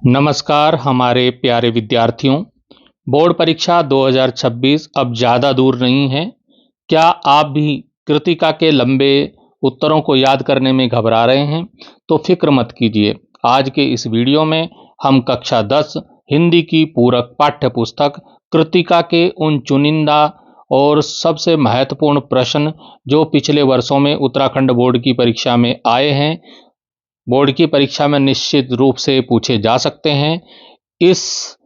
नमस्कार हमारे प्यारे विद्यार्थियों। बोर्ड परीक्षा 2026 अब ज़्यादा दूर नहीं है। क्या आप भी कृतिका के लंबे उत्तरों को याद करने में घबरा रहे हैं? तो फिक्र मत कीजिए। आज के इस वीडियो में हम कक्षा 10 हिंदी की पूरक पाठ्य पुस्तक कृतिका के उन चुनिंदा और सबसे महत्वपूर्ण प्रश्न जो पिछले वर्षों में उत्तराखंड बोर्ड की परीक्षा में आए हैं, बोर्ड की परीक्षा में निश्चित रूप से पूछे जा सकते हैं। इस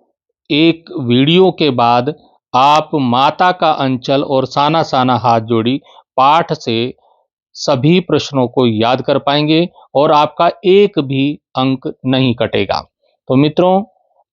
एक वीडियो के बाद आप माता का अंचल और साना साना हाथ जोड़ी पाठ से सभी प्रश्नों को याद कर पाएंगे और आपका एक भी अंक नहीं कटेगा। तो मित्रों,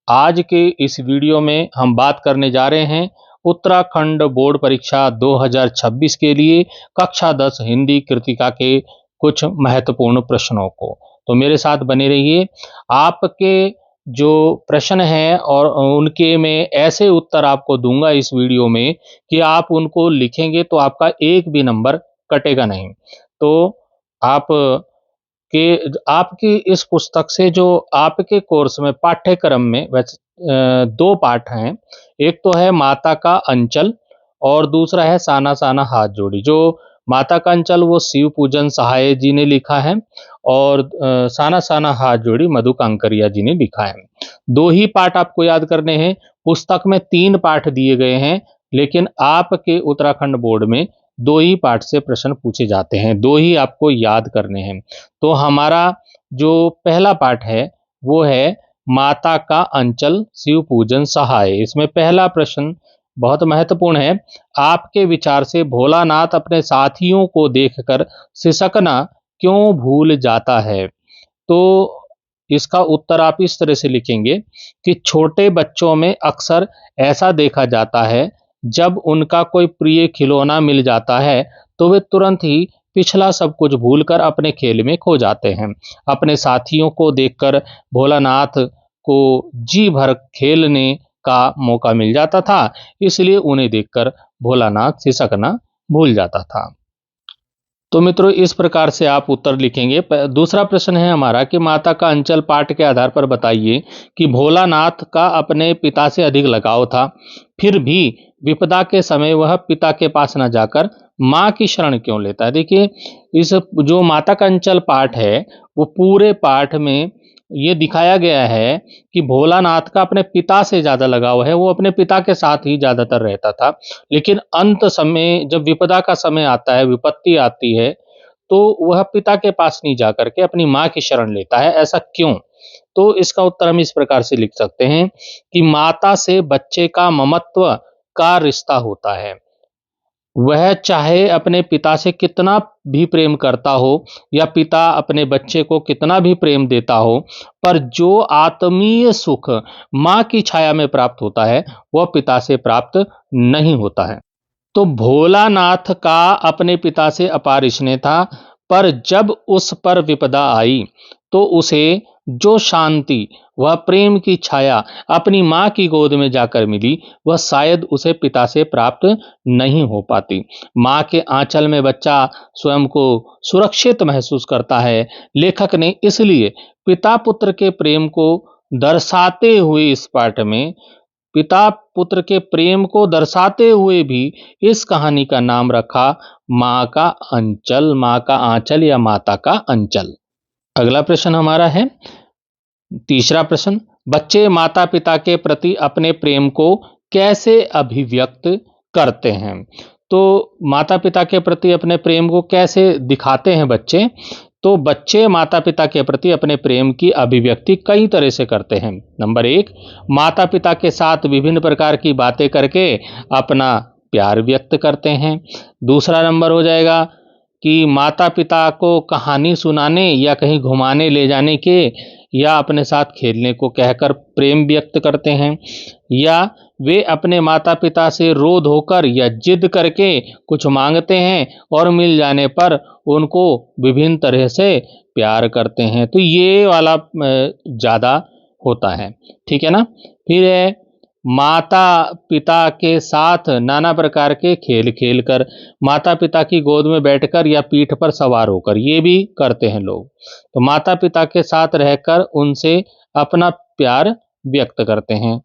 आज के इस वीडियो में हम बात करने जा रहे हैं उत्तराखंड बोर्ड परीक्षा 2026 के लिए कक्षा 10 हिंदी कृतिका के कुछ महत्वपूर्ण प्रश्नों को। तो मेरे साथ बने रहिए। आपके जो प्रश्न हैं और उनके मैं ऐसे उत्तर आपको दूंगा इस वीडियो में कि आप उनको लिखेंगे तो आपका एक भी नंबर कटेगा नहीं। तो आप के आपकी इस पुस्तक से जो आपके कोर्स में पाठ्यक्रम में वैसे दो पाठ हैं। एक तो है माता का अंचल और दूसरा है साना साना हाथ जोड़ी। जो माता का अंचल वो शिव पूजन सहाय जी ने लिखा है और साना साना हाथ जोड़ी मधु कांकरिया जी ने लिखा है। दो ही पाठ आपको याद करने हैं। पुस्तक में 3 पाठ दिए गए हैं, लेकिन आपके उत्तराखंड बोर्ड में 2 ही पाठ से प्रश्न पूछे जाते हैं, 2 ही आपको याद करने हैं। तो हमारा जो पहला पाठ है वो है माता का अंचल शिव पूजन सहाय। इसमें पहला प्रश्न बहुत महत्वपूर्ण है। आपके विचार से भोलानाथ अपने साथियों को देखकर सिसकना क्यों भूल जाता है? तो इसका उत्तर आप इस तरह से लिखेंगे कि छोटे बच्चों में अक्सर ऐसा देखा जाता है, जब उनका कोई प्रिय खिलौना मिल जाता है तो वे तुरंत ही पिछला सब कुछ भूलकर अपने खेल में खो जाते हैं। अपने साथियों को देखकर भोलानाथ को जी भर खेलने का मौका मिल जाता था, इसलिए उन्हें देखकर भोलानाथ सिसकना भूल जाता था। तो मित्रों, इस प्रकार से आप उत्तर लिखेंगे। दूसरा प्रश्न है हमारा कि माता का अंचल पाठ के आधार पर बताइए कि भोलानाथ का अपने पिता से अधिक लगाव था, फिर भी विपदा के समय वह पिता के पास न जाकर माँ की शरण क्यों लेता है? देखिए, इस जो माता का अंचल पाठ है वो पूरे पाठ में ये दिखाया गया है कि भोलानाथ का अपने पिता से ज्यादा लगाव है। वो अपने पिता के साथ ही ज्यादातर रहता था, लेकिन अंत समय जब विपदा का समय आता है, विपत्ति आती है, तो वह पिता के पास नहीं जाकर के अपनी माँ की शरण लेता है। ऐसा क्यों? तो इसका उत्तर हम इस प्रकार से लिख सकते हैं कि माता से बच्चे का ममत्व का रिश्ता होता है। वह चाहे अपने पिता से कितना भी प्रेम करता हो या पिता अपने बच्चे को कितना भी प्रेम देता हो, पर जो आत्मीय सुख माँ की छाया में प्राप्त होता है वह पिता से प्राप्त नहीं होता है। तो भोलानाथ का अपने पिता से अपार स्नेह था, पर जब उस पर विपदा आई तो उसे जो शांति वह प्रेम की छाया अपनी माँ की गोद में जाकर मिली, वह शायद उसे पिता से प्राप्त नहीं हो पाती। माँ के आंचल में बच्चा स्वयं को सुरक्षित महसूस करता है। लेखक ने इसलिए पिता पुत्र के प्रेम को दर्शाते हुए इस पाठ में पिता पुत्र के प्रेम को दर्शाते हुए भी इस कहानी का नाम रखा माँ का अंचल, माँ का आंचल या माता का अंचल। अगला प्रश्न हमारा है तीसरा प्रश्न, बच्चे माता पिता के प्रति अपने प्रेम को कैसे अभिव्यक्त करते हैं? तो माता पिता के प्रति अपने प्रेम को कैसे दिखाते हैं बच्चे? तो बच्चे माता पिता के प्रति अपने प्रेम की अभिव्यक्ति कई तरह से करते हैं। नंबर 1, माता पिता के साथ विभिन्न प्रकार की बातें करके अपना प्यार व्यक्त करते हैं। दूसरा नंबर हो जाएगा कि माता पिता को कहानी सुनाने या कहीं घुमाने ले जाने के या अपने साथ खेलने को कहकर प्रेम व्यक्त करते हैं, या वे अपने माता पिता से रो धोकर या जिद करके कुछ मांगते हैं और मिल जाने पर उनको विभिन्न तरह से प्यार करते हैं। तो ये वाला ज़्यादा होता है, ठीक है ना। फिर है माता पिता के साथ नाना प्रकार के खेल खेलकर, माता पिता की गोद में बैठकर या पीठ पर सवार होकर, ये भी करते हैं लोग। तो माता पिता के साथ रहकर उनसे अपना प्यार व्यक्त करते हैं।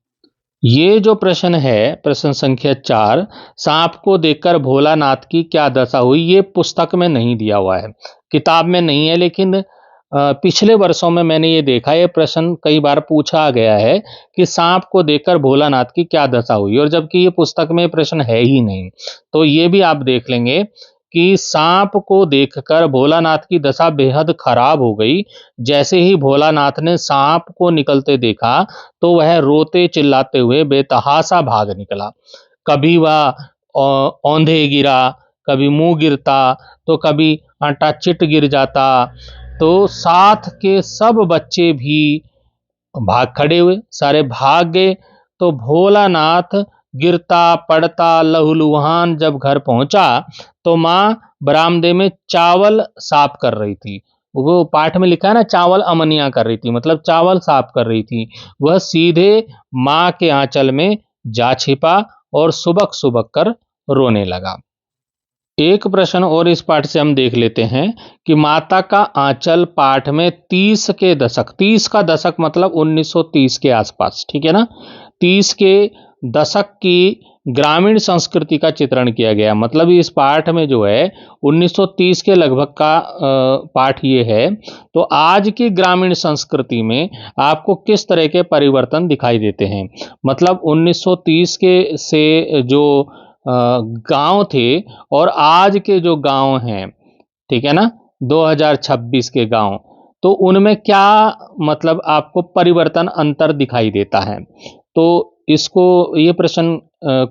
ये जो प्रश्न है, प्रश्न संख्या 4, सांप को देखकर भोलानाथ की क्या दशा हुई, ये पुस्तक में नहीं दिया हुआ है, किताब में नहीं है, लेकिन पिछले वर्षों में मैंने ये देखा है, ये प्रश्न कई बार पूछा गया है कि सांप को देखकर भोलानाथ की क्या दशा हुई, और जबकि ये पुस्तक में प्रश्न है ही नहीं। तो ये भी आप देख लेंगे कि सांप को देखकर भोलानाथ की दशा बेहद खराब हो गई। जैसे ही भोलानाथ ने सांप को निकलते देखा, तो वह रोते चिल्लाते हुए बेतहाशा भाग निकला। कभी वह औंधे गिरा, कभी मुंह गिरता, तो कभी आटा चिट गिर जाता। तो साथ के सब बच्चे भी भाग खड़े हुए, सारे भाग गए। तो भोलानाथ गिरता पड़ता लहूलुहान जब घर पहुंचा, तो माँ बरामदे में चावल साफ कर रही थी। वो पाठ में लिखा है ना, चावल अमनिया कर रही थी, मतलब चावल साफ कर रही थी। वह सीधे माँ के आंचल में जा छिपा और सुबक सुबक कर रोने लगा। एक प्रश्न और इस पाठ से हम देख लेते हैं कि माता का आंचल पाठ में 30 के दशक, 30 का दशक मतलब 1930 के आसपास, ठीक है ना, 30 के दशक की ग्रामीण संस्कृति का चित्रण किया गया। मतलब इस पाठ में जो है 1930 के लगभग का पाठ ये है। तो आज की ग्रामीण संस्कृति में आपको किस तरह के परिवर्तन दिखाई देते हैं। मतलब 1930 के से जो गांव थे और आज के जो गांव हैं, ठीक है ना, 2026 के गांव, तो उनमें क्या मतलब आपको परिवर्तन अंतर दिखाई देता है। तो इसको, ये प्रश्न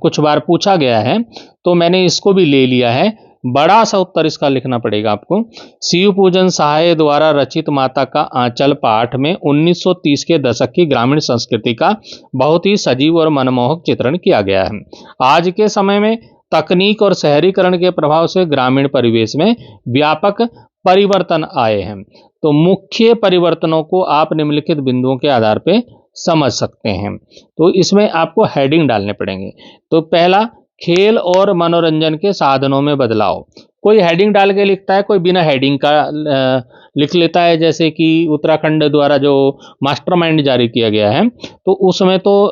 कुछ बार पूछा गया है, तो मैंने इसको भी ले लिया है। बड़ा सा उत्तर इसका लिखना पड़ेगा आपको। शिव पूजन सहाय द्वारा रचित माता का आंचल पाठ में 1930 के दशक की ग्रामीण संस्कृति का बहुत ही सजीव और मनमोहक चित्रण किया गया है। आज के समय में तकनीक और शहरीकरण के प्रभाव से ग्रामीण परिवेश में व्यापक परिवर्तन आए हैं। तो मुख्य परिवर्तनों को आप निम्नलिखित बिंदुओं के आधार पर समझ सकते हैं। तो इसमें आपको हेडिंग डालने पड़ेंगे। तो पहला, खेल और मनोरंजन के साधनों में बदलाव। कोई हेडिंग डाल के लिखता है, कोई बिना हेडिंग का लिख लेता है। जैसे कि उत्तराखंड द्वारा जो मास्टरमाइंड जारी किया गया है, तो उसमें तो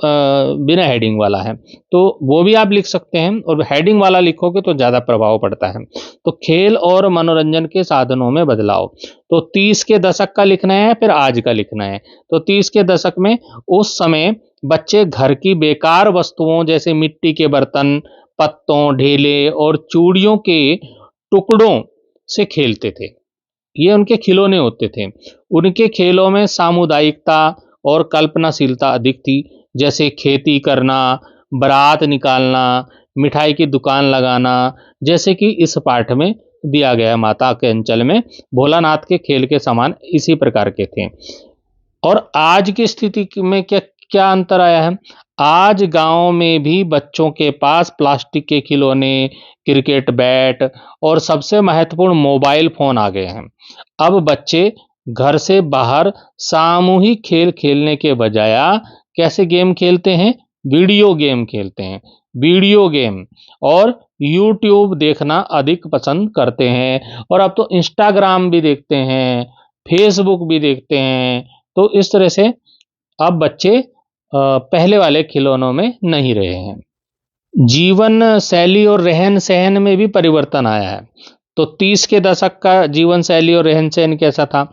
बिना हेडिंग वाला है, तो वो भी आप लिख सकते हैं, और हेडिंग वाला लिखोगे तो ज़्यादा प्रभाव पड़ता है। तो खेल और मनोरंजन के साधनों में बदलाव, तो 30 के दशक का लिखना है, फिर आज का लिखना है। तो 30 के दशक में उस समय बच्चे घर की बेकार वस्तुओं जैसे मिट्टी के बर्तन, पत्तों, ढेले और चूड़ियों के टुकड़ों से खेलते थे। ये उनके खिलौने होते थे। उनके खेलों में सामुदायिकता और कल्पनाशीलता अधिक थी। जैसे खेती करना, बारात निकालना, मिठाई की दुकान लगाना, जैसे कि इस पाठ में दिया गया माता के अंचल में भोलानाथ के खेल के समान इसी प्रकार के थे। और आज की स्थिति में क्या क्या अंतर आया है। आज गांव में भी बच्चों के पास प्लास्टिक के खिलौने, क्रिकेट बैट और सबसे महत्वपूर्ण मोबाइल फोन आ गए हैं। अब बच्चे घर से बाहर सामूहिक खेल खेलने के बजाय कैसे गेम खेलते हैं, वीडियो गेम खेलते हैं। वीडियो गेम और यूट्यूब देखना अधिक पसंद करते हैं। और अब तो इंस्टाग्राम भी देखते हैं, फेसबुक भी देखते हैं। तो इस तरह से अब बच्चे पहले वाले खिलौनों में नहीं रहे हैं। जीवन शैली और रहन सहन में भी परिवर्तन आया है। तो 30 के दशक का जीवन शैली और रहन सहन कैसा था।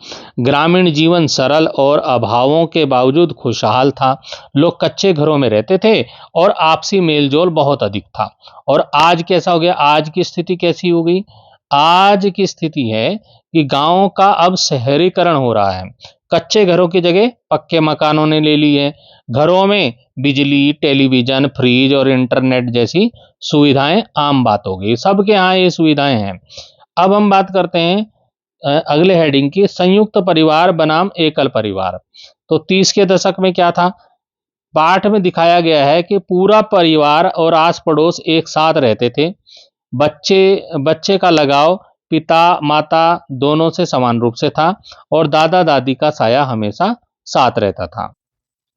ग्रामीण जीवन सरल और अभावों के बावजूद खुशहाल था। लोग कच्चे घरों में रहते थे और आपसी मेलजोल बहुत अधिक था। और आज कैसा हो गया, आज की स्थिति कैसी हो गई। आज की स्थिति है कि गांव का अब शहरीकरण हो रहा है। कच्चे घरों की जगह पक्के मकानों ने ले ली है। घरों में बिजली, टेलीविजन, फ्रिज और इंटरनेट जैसी सुविधाएं आम बात हो गई। सबके यहाँ ये सुविधाएं हैं। अब हम बात करते हैं अगले हेडिंग की, संयुक्त परिवार बनाम एकल परिवार। तो 30 के दशक में क्या था। पाठ में दिखाया गया है कि पूरा परिवार और आस पड़ोस एक साथ रहते थे। बच्चे बच्चे का लगाव पिता माता दोनों से समान रूप से था और दादा दादी का साया हमेशा साथ रहता था।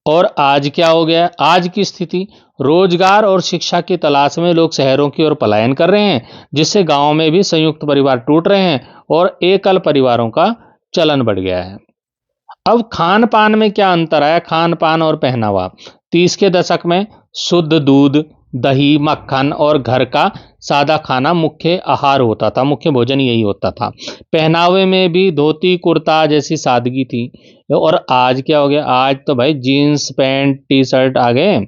और आज क्या हो गया? आज की स्थिति, रोजगार और शिक्षा की तलाश में लोग शहरों की ओर पलायन कर रहे हैं, जिससे गांव में भी संयुक्त परिवार टूट रहे हैं और एकल परिवारों का चलन बढ़ गया है। अब खान-पान में क्या अंतर आया? खान-पान और पहनावा। 30 के दशक में शुद्ध दूध, दही, मक्खन और घर का सादा खाना मुख्य आहार होता था, मुख्य भोजन यही होता था। पहनावे में भी धोती, कुर्ता जैसी सादगी थी। और आज क्या हो गया? आज तो भाई जीन्स, पैंट, टी-शर्ट आ गए।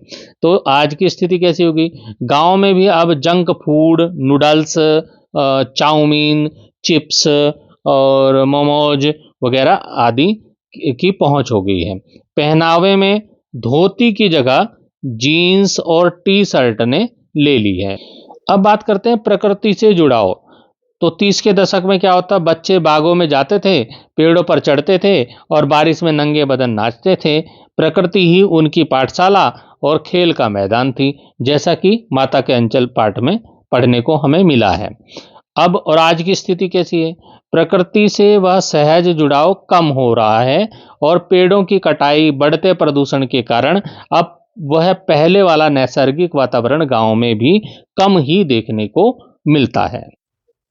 तो आज की स्थिति कैसी होगी? गाँव में भी अब junk food, noodles, chow mein, chips और मोमोज वगैरह आदि की पहुंच हो गई है। पहनावे में धोती की जगह जीन्स और टी शर्ट ने ले ली है। अब बात करते हैं प्रकृति से जुड़ाव। तो 30 के दशक में क्या होता? बच्चे बागों में जाते थे, पेड़ों पर चढ़ते थे और बारिश में नंगे बदन नाचते थे। प्रकृति ही उनकी पाठशाला और खेल का मैदान थी, जैसा कि माता के अंचल पाठ में पढ़ने को हमें मिला है। अब और आज की स्थिति कैसी है? प्रकृति से वह सहज जुड़ाव कम हो रहा है और पेड़ों की कटाई, बढ़ते प्रदूषण के कारण अब वह पहले वाला नैसर्गिक वातावरण गांव में भी कम ही देखने को मिलता है।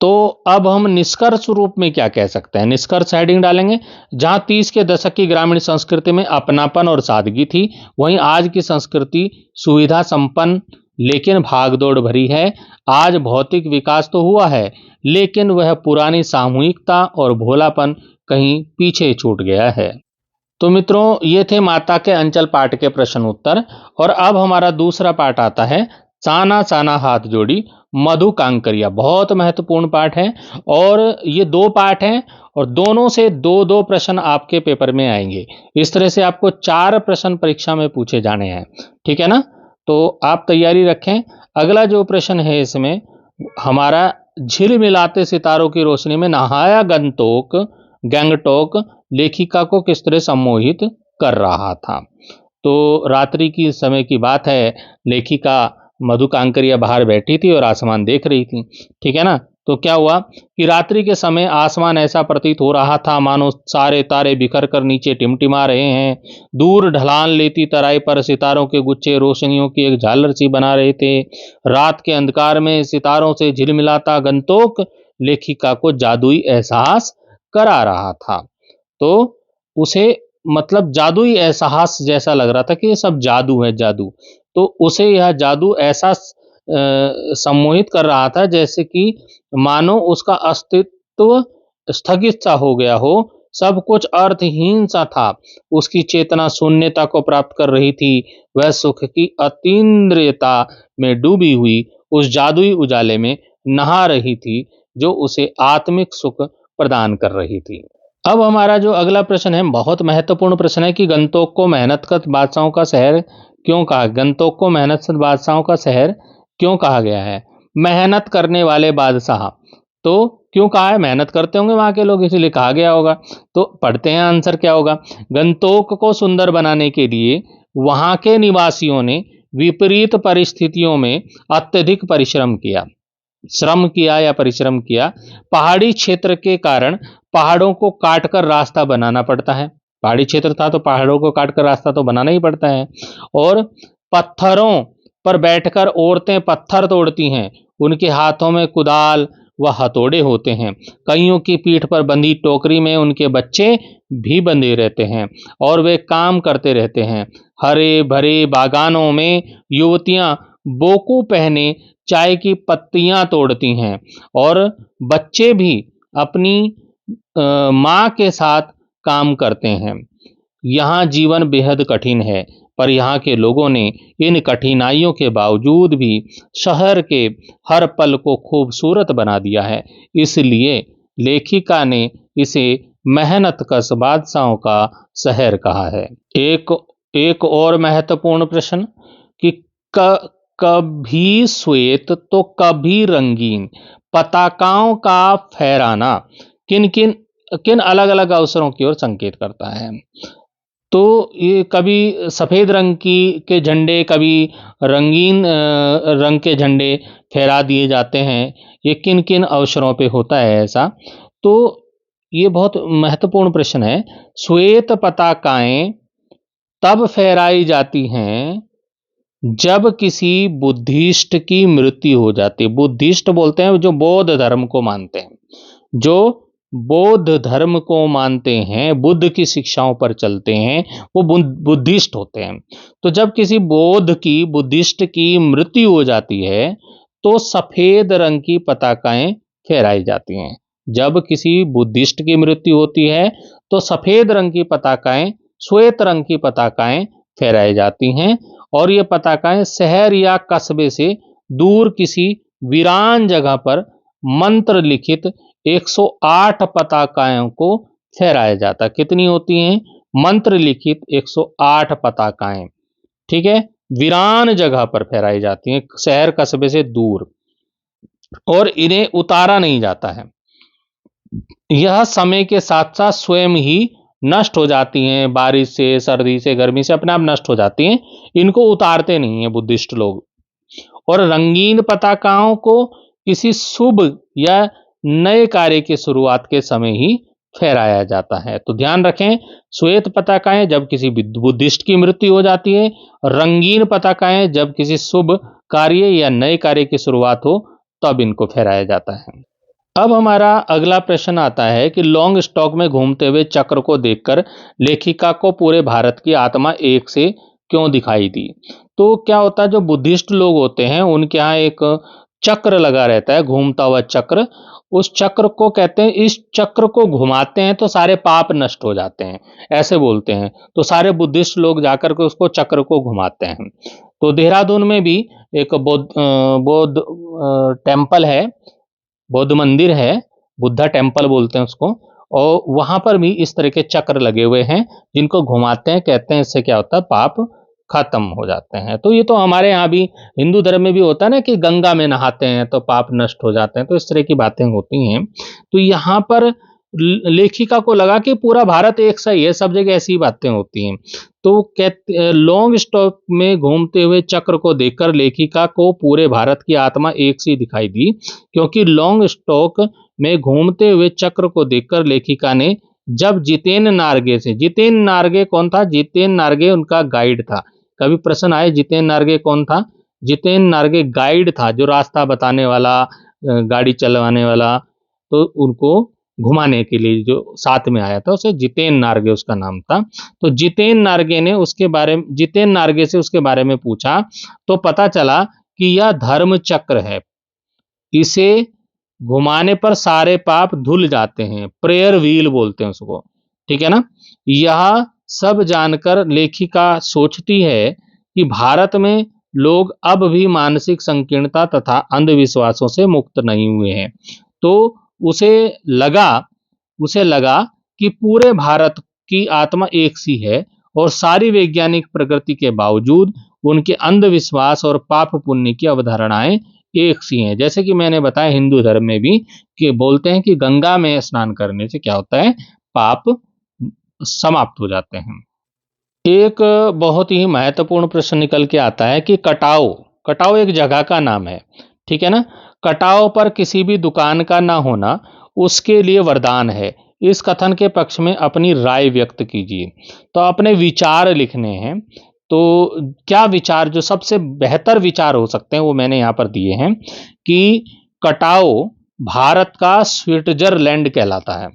तो अब हम निष्कर्ष रूप में क्या कह सकते हैं? निष्कर्ष हेडिंग डालेंगे। जहां 30 के दशक की ग्रामीण संस्कृति में अपनापन और सादगी थी, वहीं आज की संस्कृति सुविधा संपन्न लेकिन भागदौड़ भरी है। आज भौतिक विकास तो हुआ है, लेकिन वह पुरानी सामूहिकता और भोलापन कहीं पीछे छूट गया है। तो मित्रों, ये थे माता के अंचल पाठ के प्रश्न उत्तर। और अब हमारा दूसरा पाठ आता है, साना साना हाथ जोड़ी मधु कांकरिया। बहुत महत्वपूर्ण पाठ है और ये दो पाठ हैं और दोनों से दो दो प्रश्न आपके पेपर में आएंगे। इस तरह से आपको 4 प्रश्न परीक्षा में पूछे जाने हैं, ठीक है ना? तो आप तैयारी रखें। अगला जो प्रश्न है इसमें हमारा, झिलमिलाते सितारों की रोशनी में नहाया गैंगटोक लेखिका को किस तरह सम्मोहित कर रहा था? तो रात्रि की समय की बात है, लेखिका मधु कांकरिया बाहर बैठी थी और आसमान देख रही थी, ठीक है ना? तो क्या हुआ कि रात्रि के समय आसमान ऐसा प्रतीत हो रहा था मानो सारे तारे बिखर कर नीचे टिमटिमा रहे हैं। दूर ढलान लेती तराई पर सितारों के गुच्छे रोशनियों की एक झालर सी बना रहे थे। रात के अंधकार में सितारों से झिलमिलाता गंतोक लेखिका को जादुई एहसास करा रहा था। तो उसे मतलब जादुई एहसास जैसा लग रहा था कि ये सब जादू है, जादू। तो उसे यह जादू ऐसा सम्मोहित कर रहा था जैसे कि मानो उसका अस्तित्व स्थगित सा हो गया हो, सब कुछ अर्थहीन सा था। उसकी चेतना शून्यता को प्राप्त कर रही थी। वह सुख की अतीन्द्रियता में डूबी हुई उस जादुई उजाले में नहा रही थी, जो उसे आत्मिक सुख प्रदान कर रही थी। अब हमारा जो अगला प्रश्न है, बहुत महत्वपूर्ण प्रश्न है कि गंतोक को मेहनतकश बादशाहों का शहर क्यों कहा? गंतोक को मेहनतकश बादशाहों का शहर क्यों कहा गया है? मेहनत करने वाले बादशाह, तो क्यों कहा है? मेहनत करते होंगे वहां के लोग, इसीलिए कहा गया होगा। तो पढ़ते हैं आंसर क्या होगा। गंतोक को सुंदर बनाने के लिए वहां के निवासियों ने विपरीत परिस्थितियों में अत्यधिक परिश्रम किया। पहाड़ी क्षेत्र के कारण पहाड़ों को काटकर रास्ता बनाना पड़ता है। पहाड़ी क्षेत्र था तो पहाड़ों को काटकर रास्ता तो बनाना ही पड़ता है। और पत्थरों पर बैठकर औरतें पत्थर तोड़ती हैं। उनके हाथों में कुदाल व हथौड़े होते हैं। कईयों की पीठ पर बंधी टोकरी में उनके बच्चे भी बंधे रहते हैं और वे काम करते रहते हैं। हरे भरे बागानों में युवतियां बोकू पहने चाय की पत्तियां तोड़ती हैं और बच्चे भी अपनी माँ के साथ काम करते हैं। यहाँ जीवन बेहद कठिन है, पर यहाँ के लोगों ने इन कठिनाइयों के बावजूद भी शहर के हर पल को खूबसूरत बना दिया है। इसलिए लेखिका ने इसे मेहनतकश बादशाहों का शहर कहा है। एक और महत्वपूर्ण प्रश्न कि कभी श्वेत तो कभी रंगीन पताकाओं का फहराना किन अलग अलग अवसरों की ओर संकेत करता है? तो ये कभी सफेद रंग के झंडे, कभी रंगीन रंग के झंडे फहरा दिए जाते हैं। ये किन किन अवसरों पे होता है ऐसा? तो ये बहुत महत्वपूर्ण प्रश्न है। श्वेत पताकाएं तब फहराई जाती हैं जब किसी बुद्धिस्ट की मृत्यु हो जाती है। बुद्धिस्ट बोलते हैं जो बौद्ध धर्म को मानते हैं, जो बौद्ध धर्म को मानते हैं, बुद्ध की शिक्षाओं पर चलते हैं, वो बुद्धिस्ट होते हैं। तो जब किसी बुद्धिस्ट की मृत्यु हो जाती है तो सफेद रंग की पताकाएं फहराई जाती हैं। जब किसी बुद्धिस्ट की मृत्यु होती है तो सफेद रंग की पताकाएं, श्वेत रंग की पताकाएं फहराई जाती हैं, और ये पताकाएं शहर या कस्बे से दूर किसी वीरान जगह पर मंत्र लिखित 108 पताकाओं को फहराया जाता है। कितनी होती हैं? मंत्र लिखित 108 पताकाएं, ठीक है, वीरान जगह पर फहराई जाती हैं, शहर कस्बे से दूर, और इन्हें उतारा नहीं जाता है। यह समय के साथ साथ स्वयं ही नष्ट हो जाती हैं, बारिश से, सर्दी से, गर्मी से अपने आप नष्ट हो जाती हैं। इनको उतारते नहीं हैं बुद्धिस्ट लोग। और रंगीन पताकाओं को किसी शुभ या नए कार्य की शुरुआत के समय ही फहराया जाता है। तो ध्यान रखें, श्वेत पताकाएं जब किसी बुद्धिस्ट की मृत्यु हो जाती है, रंगीन पताकाएं जब किसी शुभ कार्य या नए कार्य की शुरुआत हो तब इनको फहराया जाता है। अब हमारा अगला प्रश्न आता है कि लॉन्ग स्टॉक में घूमते हुए चक्र को देखकर लेखिका को पूरे भारत की आत्मा एक से क्यों दिखाई दी? तो क्या होता है, जो बुद्धिस्ट लोग होते हैं उनके यहाँ एक चक्र लगा रहता है, घूमता हुआ चक्र। उस चक्र को कहते हैं, इस चक्र को घुमाते हैं तो सारे पाप नष्ट हो जाते हैं, ऐसे बोलते हैं। तो सारे बुद्धिस्ट लोग जाकर के उसको चक्र को घुमाते हैं। तो देहरादून में भी एक बौद्ध टेम्पल है, बौद्ध मंदिर है, बुद्धा टेम्पल बोलते हैं उसको, और वहां पर भी इस तरह के चक्र लगे हुए हैं जिनको घुमाते हैं। कहते हैं इससे क्या होता है, पाप खत्म हो जाते हैं। तो ये तो हमारे यहाँ भी हिंदू धर्म में भी होता है ना कि गंगा में नहाते हैं तो पाप नष्ट हो जाते हैं, तो इस तरह की बातें होती हैं। तो यहाँ पर लेखिका को लगा कि पूरा भारत एक सा ही है, सब जगह ऐसी बातें होती हैं। तो कहते लॉन्ग स्टॉक में घूमते हुए चक्र को देखकर लेखिका को पूरे भारत की आत्मा एक सी दिखाई दी, क्योंकि लॉन्ग स्टॉक में घूमते हुए चक्र को देखकर लेखिका ने जब जितेन नार्गे से, जितेन नार्गे कौन था? जितेन नार्गे उनका गाइड था। कभी प्रश्न आए जितेन नार्गे कौन था? जितेन नार्गे गाइड था, जो रास्ता बताने वाला, गाड़ी चलवाने वाला, तो उनको घुमाने के लिए जो साथ में आया था उसे जितेन नार्गे उसका नाम था। तो जितेन नार्गे ने जितेन नार्गे से उसके बारे में पूछा तो पता चला कि यह धर्म चक्र है, इसे घुमाने पर सारे पाप धुल जाते हैं, प्रेयर व्हील बोलते हैं उसको, ठीक है ना। यह सब जानकर लेखिका सोचती है कि भारत में लोग अब भी मानसिक संकीर्णता तथा अंधविश्वासों से मुक्त नहीं हुए हैं। तो उसे लगा उसे लगा कि पूरे भारत की आत्मा एक सी है और सारी वैज्ञानिक प्रगति के बावजूद उनके अंधविश्वास और पाप पुण्य की अवधारणाएं एक सी हैं। जैसे कि मैंने बताया हिंदू धर्म में भी कि बोलते हैं कि गंगा में स्नान करने से क्या होता है, पाप समाप्त हो जाते हैं। एक बहुत ही महत्वपूर्ण प्रश्न निकल के आता है कि कटाओ, कटाओ एक जगह का नाम है, ठीक है ना। कटाओ पर किसी भी दुकान का ना होना उसके लिए वरदान है। इस कथन के पक्ष में अपनी राय व्यक्त कीजिए। तो अपने विचार लिखने हैं। तो क्या विचार, जो सबसे बेहतर विचार हो सकते हैं वो मैंने यहाँ पर दिए हैं कि कटाओ भारत का स्विट्जरलैंड कहलाता है।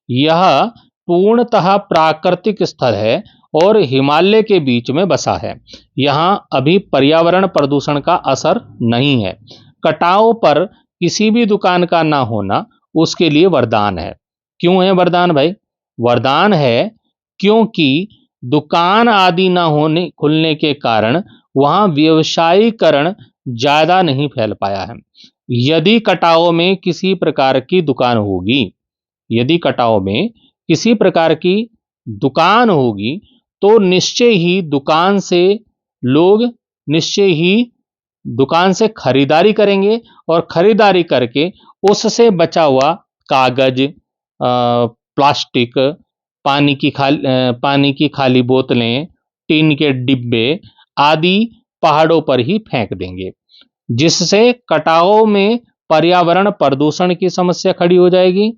यह पूर्णतः प्राकृतिक स्थल है और हिमालय के बीच में बसा है। यहाँ अभी पर्यावरण प्रदूषण का असर नहीं है। कटाओ पर किसी भी दुकान का ना होना उसके लिए वरदान है। क्यों है वरदान भाई? वरदान है क्योंकि दुकान आदि ना होने खुलने के कारण वहां व्यवसायीकरण ज्यादा नहीं फैल पाया है। यदि कटाओ में किसी प्रकार की दुकान होगी, यदि कटाओ में किसी प्रकार की दुकान होगी तो निश्चय ही दुकान से खरीदारी करेंगे और खरीदारी करके उससे बचा हुआ कागज, प्लास्टिक, पानी की खाली बोतलें, टीन के डिब्बे आदि पहाड़ों पर ही फेंक देंगे, जिससे कटाओ में पर्यावरण प्रदूषण की समस्या खड़ी हो जाएगी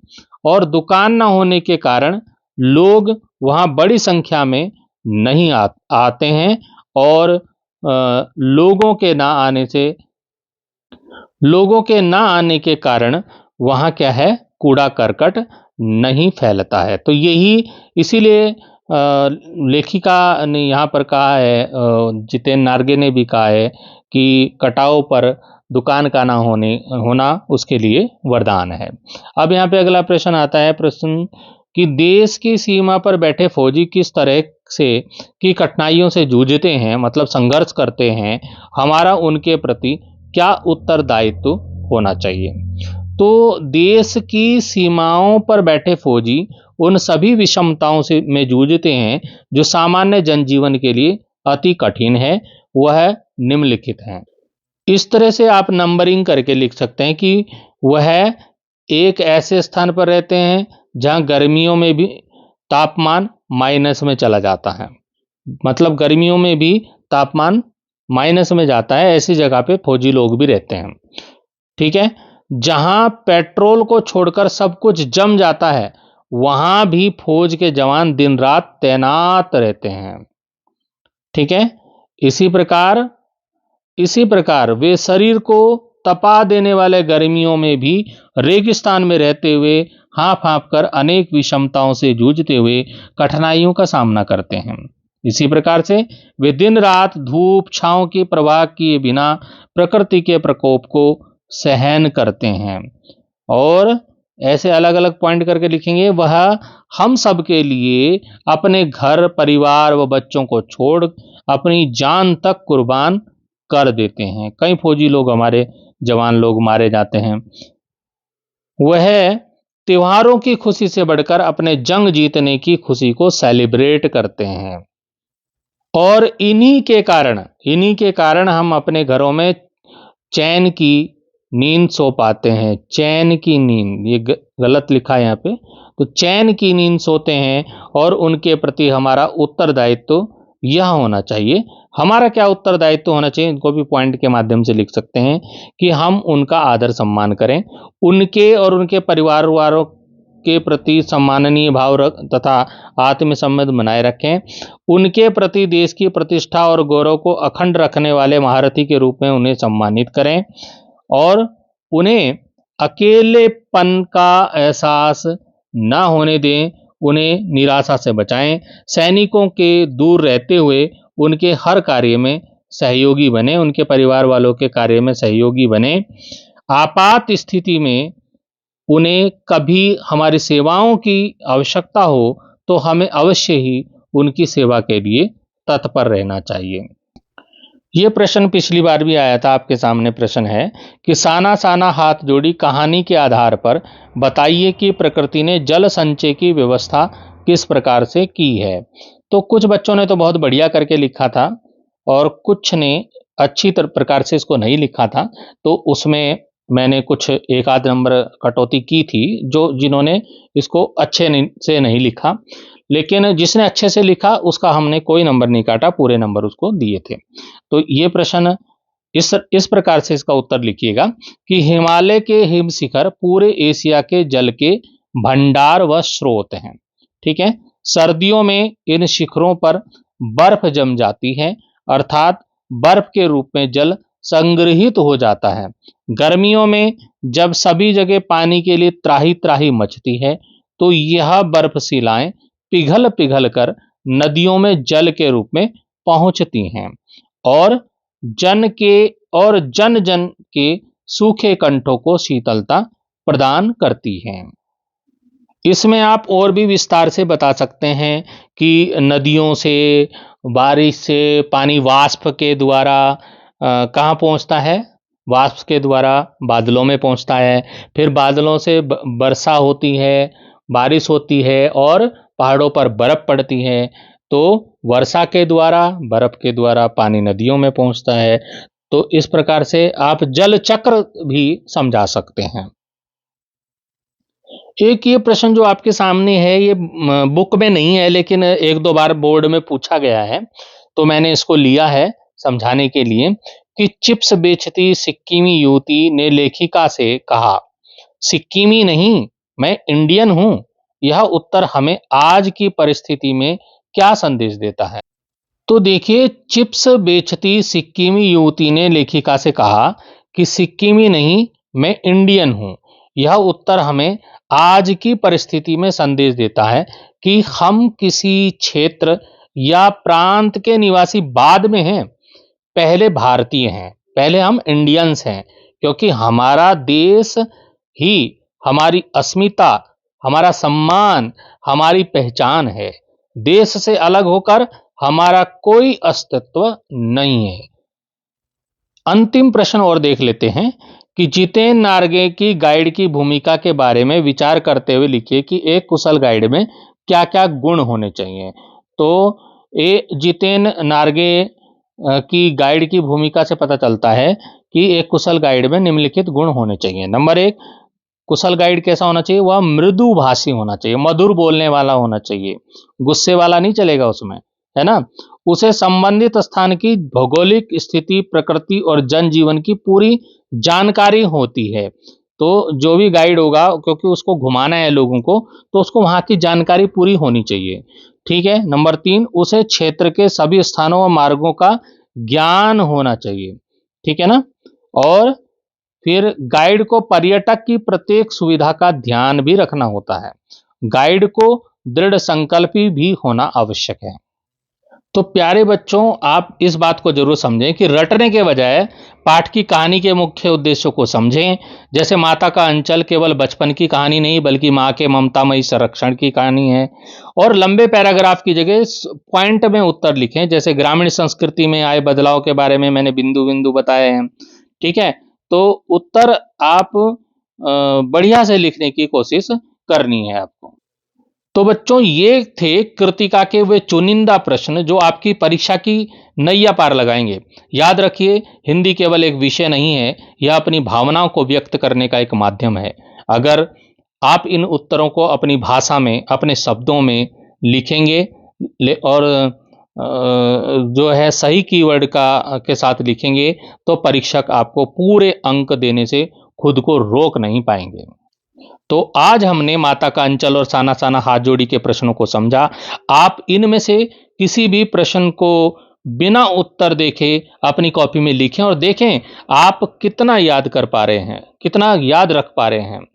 और दुकान न होने के कारण लोग वहां बड़ी संख्या में नहीं आते हैं और लोगों के ना आने के कारण वहाँ क्या है, कूड़ा करकट नहीं फैलता है। तो यही इसीलिए लेखिका ने यहाँ पर कहा है, जितेन नार्गे ने भी कहा है कि कटाव पर दुकान का ना होना उसके लिए वरदान है। अब यहाँ पे अगला प्रश्न आता है, प्रश्न कि देश की सीमा पर बैठे फौजी किस तरह से की कठिनाइयों से जूझते हैं, मतलब संघर्ष करते हैं, हमारा उनके प्रति क्या उत्तरदायित्व होना चाहिए। तो देश की सीमाओं पर बैठे फौजी उन सभी विषमताओं से में जूझते हैं जो सामान्य जनजीवन के लिए अति कठिन है, वह निम्नलिखित हैं। इस तरह से आप नंबरिंग करके लिख सकते हैं कि वह एक ऐसे स्थान पर रहते हैं जहां गर्मियों में भी तापमान माइनस में चला जाता है, मतलब गर्मियों में भी तापमान माइनस में जाता है, ऐसी जगह पे फौजी लोग भी रहते हैं। ठीक है, जहां पेट्रोल को छोड़कर सब कुछ जम जाता है, वहां भी फौज के जवान दिन रात तैनात रहते हैं। ठीक है, इसी प्रकार वे शरीर को तपा देने वाले गर्मियों में भी रेगिस्तान में रहते हुए हाँफ हाँफ कर अनेक विषमताओं से जूझते हुए कठिनाइयों का सामना करते हैं। इसी प्रकार से वे दिन रात धूप छांव की परवाह किए बिना प्रकृति के प्रकोप को सहन करते हैं। और ऐसे अलग अलग पॉइंट करके लिखेंगे, वह हम सब के लिए अपने घर परिवार व बच्चों को छोड़ अपनी जान तक कुर्बान कर देते हैं। कई फौजी लोग, हमारे जवान लोग मारे जाते हैं। वह त्योहारों की खुशी से बढ़कर अपने जंग जीतने की खुशी को सेलिब्रेट करते हैं। और इन्हीं के कारण हम अपने घरों में चैन की नींद सो पाते हैं। चैन की नींद, ये गलत लिखा है यहाँ पे, तो चैन की नींद सोते हैं और उनके प्रति हमारा उत्तरदायित्व यह होना चाहिए। हमारा क्या उत्तरदायित्व होना चाहिए, इनको भी पॉइंट के माध्यम से लिख सकते हैं कि हम उनका आदर सम्मान करें, उनके और उनके परिवार वालों के प्रति सम्माननीय भाव तथा आत्मसम्मान बनाए रखें, उनके प्रति देश की प्रतिष्ठा और गौरव को अखंड रखने वाले महारथी के रूप में उन्हें सम्मानित करें और उन्हें अकेलेपन का एहसास ना होने दें, उन्हें निराशा से बचाएं। सैनिकों के दूर रहते हुए उनके हर कार्य में सहयोगी बने, उनके परिवार वालों के कार्य में सहयोगी बने। आपात स्थिति में उन्हें कभी हमारी सेवाओं की आवश्यकता हो तो हमें अवश्य ही उनकी सेवा के लिए तत्पर रहना चाहिए। ये प्रश्न पिछली बार भी आया था, आपके सामने प्रश्न है कि साना साना हाथ जोड़ी कहानी के आधार पर बताइए कि प्रकृति ने जल संचय की व्यवस्था किस प्रकार से की है। तो कुछ बच्चों ने तो बहुत बढ़िया करके लिखा था और कुछ ने अच्छी प्रकार से इसको नहीं लिखा था, तो उसमें मैंने कुछ एक आध नंबर कटौती की थी, जिन्होंने इसको अच्छे से नहीं लिखा, लेकिन जिसने अच्छे से लिखा उसका हमने कोई नंबर नहीं काटा, पूरे नंबर उसको दिए थे। तो ये प्रश्न इस प्रकार से इसका उत्तर लिखिएगा कि हिमालय के हिम शिखर पूरे एशिया के जल के भंडार व स्रोत हैं। ठीक है, सर्दियों में इन शिखरों पर बर्फ जम जाती है, अर्थात बर्फ के रूप में जल संग्रहित हो जाता है। गर्मियों में जब सभी जगह पानी के लिए त्राही त्राही मचती है, तो यह बर्फशिलाएं पिघल पिघल कर नदियों में जल के रूप में पहुंचती हैं और जन जन के सूखे कंठों को शीतलता प्रदान करती हैं। इसमें आप और भी विस्तार से बता सकते हैं कि नदियों से, बारिश से पानी वाष्प के द्वारा कहाँ पहुंचता है, वाष्प के द्वारा बादलों में पहुंचता है, फिर बादलों से वर्षा होती है, बारिश होती है और पहाड़ों पर बर्फ पड़ती है, तो वर्षा के द्वारा, बर्फ के द्वारा पानी नदियों में पहुंचता है। तो इस प्रकार से आप जल चक्र भी समझा सकते हैं। एक ये प्रश्न जो आपके सामने है, ये बुक में नहीं है, लेकिन एक दो बार बोर्ड में पूछा गया है, तो मैंने इसको लिया है समझाने के लिए कि चिप्स बेचती सिक्किमी युवती ने लेखिका से कहा, सिक्किमी नहीं, मैं इंडियन हूं। यह उत्तर हमें आज की परिस्थिति में क्या संदेश देता है? तो देखिए, चिप्स बेचती सिक्किमी युवती ने लेखिका से कहा कि सिक्किमी नहीं, मैं इंडियन हूं। यह उत्तर हमें आज की परिस्थिति में संदेश देता है कि हम किसी क्षेत्र या प्रांत के निवासी बाद में हैं, पहले भारतीय हैं, पहले हम इंडियंस हैं, क्योंकि हमारा देश ही हमारी अस्मिता, हमारा सम्मान, हमारी पहचान है। देश से अलग होकर हमारा कोई अस्तित्व नहीं है। अंतिम प्रश्न और देख लेते हैं कि जितेन नार्गे की गाइड की भूमिका के बारे में विचार करते हुए लिखिए कि एक कुशल गाइड में क्या-क्या गुण होने चाहिए। तो जितेन नार्गे की गाइड की भूमिका से पता चलता है कि एक कुशल गाइड में निम्नलिखित गुण होने चाहिए। नंबर 1, कुशल गाइड कैसा होना चाहिए? वह मृदुभाषी होना चाहिए, मधुर बोलने वाला होना चाहिए, गुस्से वाला नहीं चलेगा उसमें, है ना? उसे संबंधित स्थान की भौगोलिक स्थिति, प्रकृति और जनजीवन की पूरी जानकारी होती है। तो जो भी गाइड होगा, क्योंकि उसको घुमाना है लोगों को, तो उसको वहाँ की जानकारी पूरी होनी चाहिए। ठीक है? नंबर 3, उसे क्षेत्र के सभी स्थानों व मार्गों का ज्ञान होना चाहिए। ठीक है ना? और फिर गाइड को पर्यटक की प्रत्येक सुविधा का ध्यान भी रखना होता है। गाइड को दृढ़ संकल्पी भी होना आवश्यक है। तो प्यारे बच्चों, आप इस बात को जरूर समझें कि रटने के बजाय पाठ की कहानी के मुख्य उद्देश्यों को समझें। जैसे माता का अंचल केवल बचपन की कहानी नहीं, बल्कि माँ के ममतामयी संरक्षण की कहानी है। और लंबे पैराग्राफ की जगह पॉइंट में उत्तर लिखें। जैसे ग्रामीण संस्कृति में आए बदलाव के बारे में मैंने बिंदु बिंदु बताए हैं। ठीक है? तो उत्तर आप बढ़िया से लिखने की कोशिश करनी है आपको। तो बच्चों, ये थे कृतिका के वे चुनिंदा प्रश्न जो आपकी परीक्षा की नैया पार लगाएंगे। याद रखिए, हिंदी केवल एक विषय नहीं है, यह अपनी भावनाओं को व्यक्त करने का एक माध्यम है। अगर आप इन उत्तरों को अपनी भाषा में, अपने शब्दों में लिखेंगे और जो है सही कीवर्ड का के साथ लिखेंगे, तो परीक्षक आपको पूरे अंक देने से खुद को रोक नहीं पाएंगे। तो आज हमने माता का अंचल और साना साना हाथ जोड़ी के प्रश्नों को समझा। आप इनमें से किसी भी प्रश्न को बिना उत्तर देखे अपनी कॉपी में लिखें और देखें आप कितना याद कर पा रहे हैं, कितना याद रख पा रहे हैं।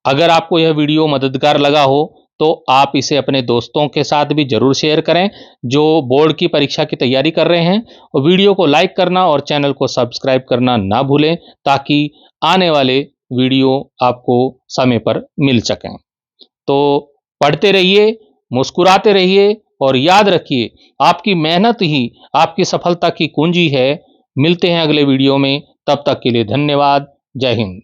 अगर आपको यह वीडियो मददगार लगा हो तो आप इसे अपने दोस्तों के साथ भी जरूर शेयर करें जो बोर्ड की परीक्षा की तैयारी कर रहे हैं। और वीडियो को लाइक करना और चैनल को सब्सक्राइब करना ना भूलें, ताकि आने वाले वीडियो आपको समय पर मिल सकें। तो पढ़ते रहिए, मुस्कुराते रहिए और याद रखिए, आपकी मेहनत ही आपकी सफलता की कुंजी है। मिलते हैं अगले वीडियो में, तब तक के लिए धन्यवाद। जय हिंद।